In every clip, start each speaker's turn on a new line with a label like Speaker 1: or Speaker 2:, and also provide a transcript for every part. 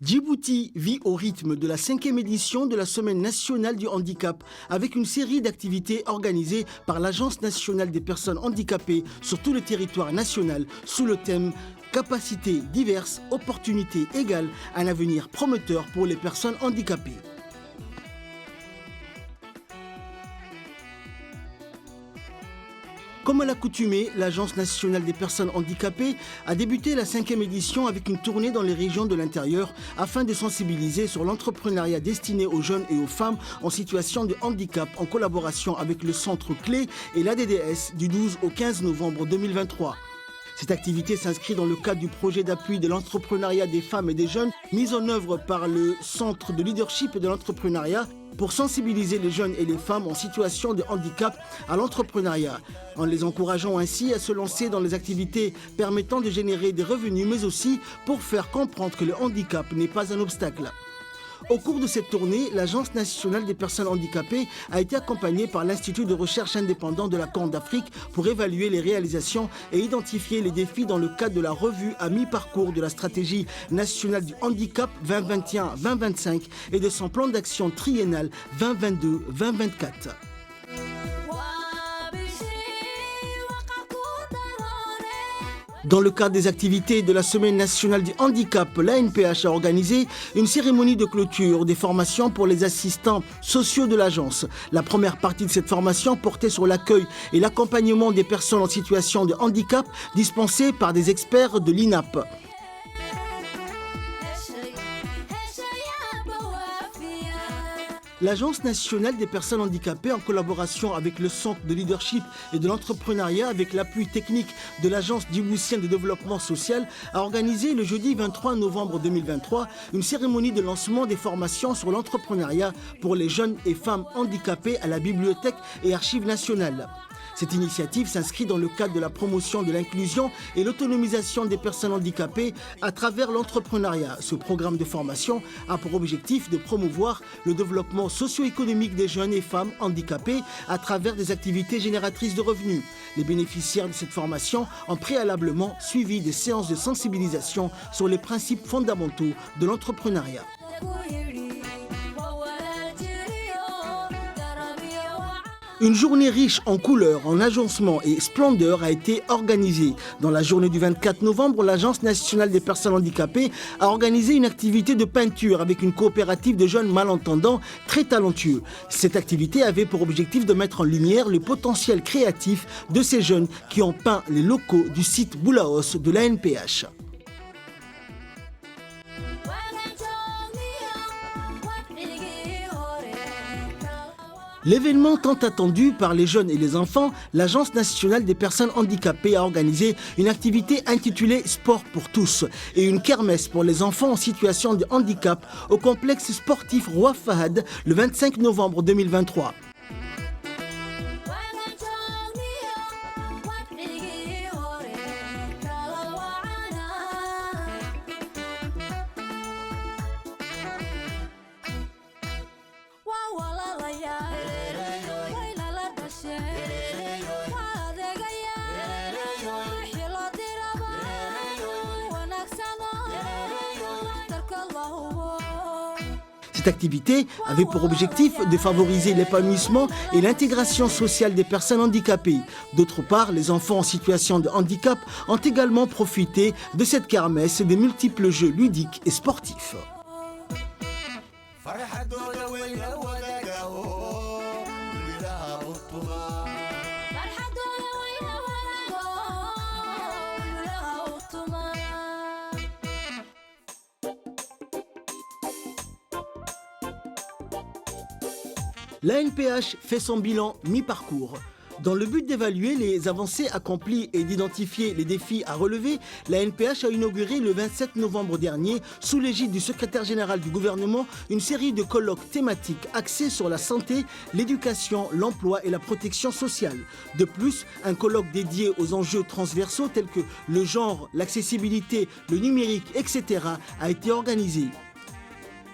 Speaker 1: Djibouti vit au rythme de la 5e édition de la Semaine nationale du handicap avec une série d'activités organisées par l'Agence nationale des personnes handicapées sur tout le territoire national sous le thème « Capacités diverses, opportunités égales, un avenir prometteur pour les personnes handicapées ». Comme à l'accoutumée, l'Agence nationale des personnes handicapées a débuté la 5e édition avec une tournée dans les régions de l'intérieur afin de sensibiliser sur l'entrepreneuriat destiné aux jeunes et aux femmes en situation de handicap en collaboration avec le Centre Clé et l'ADDS du 12 au 15 novembre 2023. Cette activité s'inscrit dans le cadre du projet d'appui de l'entrepreneuriat des femmes et des jeunes mis en œuvre par le Centre de leadership de l'entrepreneuriat pour sensibiliser les jeunes et les femmes en situation de handicap à l'entrepreneuriat, en les encourageant ainsi à se lancer dans les activités permettant de générer des revenus, mais aussi pour faire comprendre que le handicap n'est pas un obstacle. Au cours de cette tournée, l'Agence nationale des personnes handicapées a été accompagnée par l'Institut de recherche indépendant de la Corne d'Afrique pour évaluer les réalisations et identifier les défis dans le cadre de la revue à mi-parcours de la stratégie nationale du handicap 2021-2025 et de son plan d'action triennal 2022-2024. Dans le cadre des activités de la Semaine nationale du handicap, l'ANPH a organisé une cérémonie de clôture des formations pour les assistants sociaux de l'agence. La première partie de cette formation portait sur l'accueil et l'accompagnement des personnes en situation de handicap dispensées par des experts de l'INAP. L'Agence nationale des personnes handicapées, en collaboration avec le Centre de leadership et de l'entrepreneuriat, avec l'appui technique de l'Agence djiboutienne de développement social, a organisé le jeudi 23 novembre 2023 une cérémonie de lancement des formations sur l'entrepreneuriat pour les jeunes et femmes handicapées à la Bibliothèque et Archives nationales. Cette initiative s'inscrit dans le cadre de la promotion de l'inclusion et l'autonomisation des personnes handicapées à travers l'entrepreneuriat. Ce programme de formation a pour objectif de promouvoir le développement socio-économique des jeunes et femmes handicapées à travers des activités génératrices de revenus. Les bénéficiaires de cette formation ont préalablement suivi des séances de sensibilisation sur les principes fondamentaux de l'entrepreneuriat. Une journée riche en couleurs, en agencements et splendeur a été organisée. Dans la journée du 24 novembre, l'Agence nationale des personnes handicapées a organisé une activité de peinture avec une coopérative de jeunes malentendants très talentueux. Cette activité avait pour objectif de mettre en lumière le potentiel créatif de ces jeunes qui ont peint les locaux du site Boulaos de l'ANPH. L'événement tant attendu par les jeunes et les enfants, l'Agence nationale des personnes handicapées a organisé une activité intitulée Sport pour tous et une kermesse pour les enfants en situation de handicap au complexe sportif Roi Fahad le 25 novembre 2023. Cette activité avait pour objectif de favoriser l'épanouissement et l'intégration sociale des personnes handicapées. D'autre part, les enfants en situation de handicap ont également profité de cette kermesse et des multiples jeux ludiques et sportifs. L'ANPH fait son bilan mi-parcours. Dans le but d'évaluer les avancées accomplies et d'identifier les défis à relever, l'ANPH a inauguré le 27 novembre dernier, sous l'égide du secrétaire général du gouvernement, une série de colloques thématiques axés sur la santé, l'éducation, l'emploi et la protection sociale. De plus, un colloque dédié aux enjeux transversaux tels que le genre, l'accessibilité, le numérique, etc. a été organisé.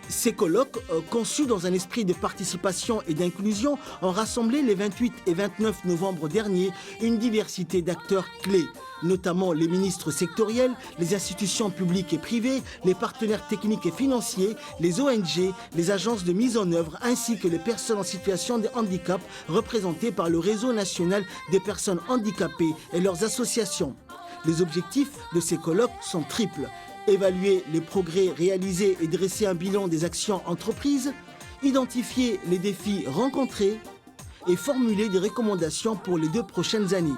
Speaker 1: Ces colloques, conçus dans un esprit de participation et d'inclusion, ont rassemblé les 28 et 29 novembre dernier une diversité d'acteurs clés, notamment les ministres sectoriels, les institutions publiques et privées, les partenaires techniques et financiers, les ONG, les agences de mise en œuvre, ainsi que les personnes en situation de handicap représentées par le Réseau national des personnes handicapées et leurs associations. Les objectifs de ces colloques sont triples. Évaluer les progrès réalisés et dresser un bilan des actions entreprises, identifier les défis rencontrés et formuler des recommandations pour les 2 prochaines années.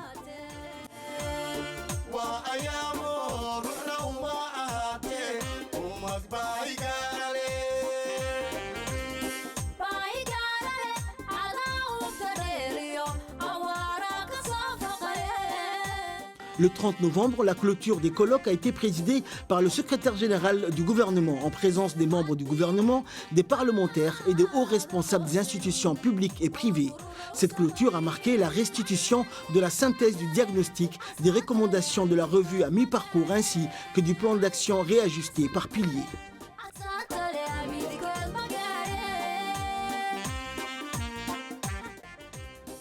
Speaker 1: Le 30 novembre, la clôture des colloques a été présidée par le secrétaire général du gouvernement, en présence des membres du gouvernement, des parlementaires et de hauts responsables des institutions publiques et privées. Cette clôture a marqué la restitution de la synthèse du diagnostic, des recommandations de la revue à mi-parcours ainsi que du plan d'action réajusté par pilier.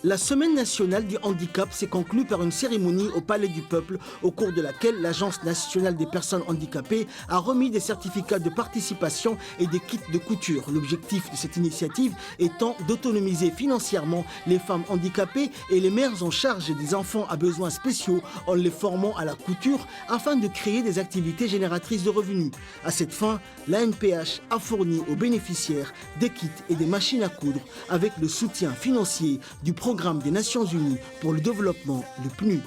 Speaker 1: La Semaine nationale du handicap s'est conclue par une cérémonie au Palais du Peuple au cours de laquelle l'Agence nationale des personnes handicapées a remis des certificats de participation et des kits de couture. L'objectif de cette initiative étant d'autonomiser financièrement les femmes handicapées et les mères en charge des enfants à besoins spéciaux en les formant à la couture afin de créer des activités génératrices de revenus. À cette fin, l'ANPH a fourni aux bénéficiaires des kits et des machines à coudre avec le soutien financier du Programme des Nations Unies pour le développement, le PNUD.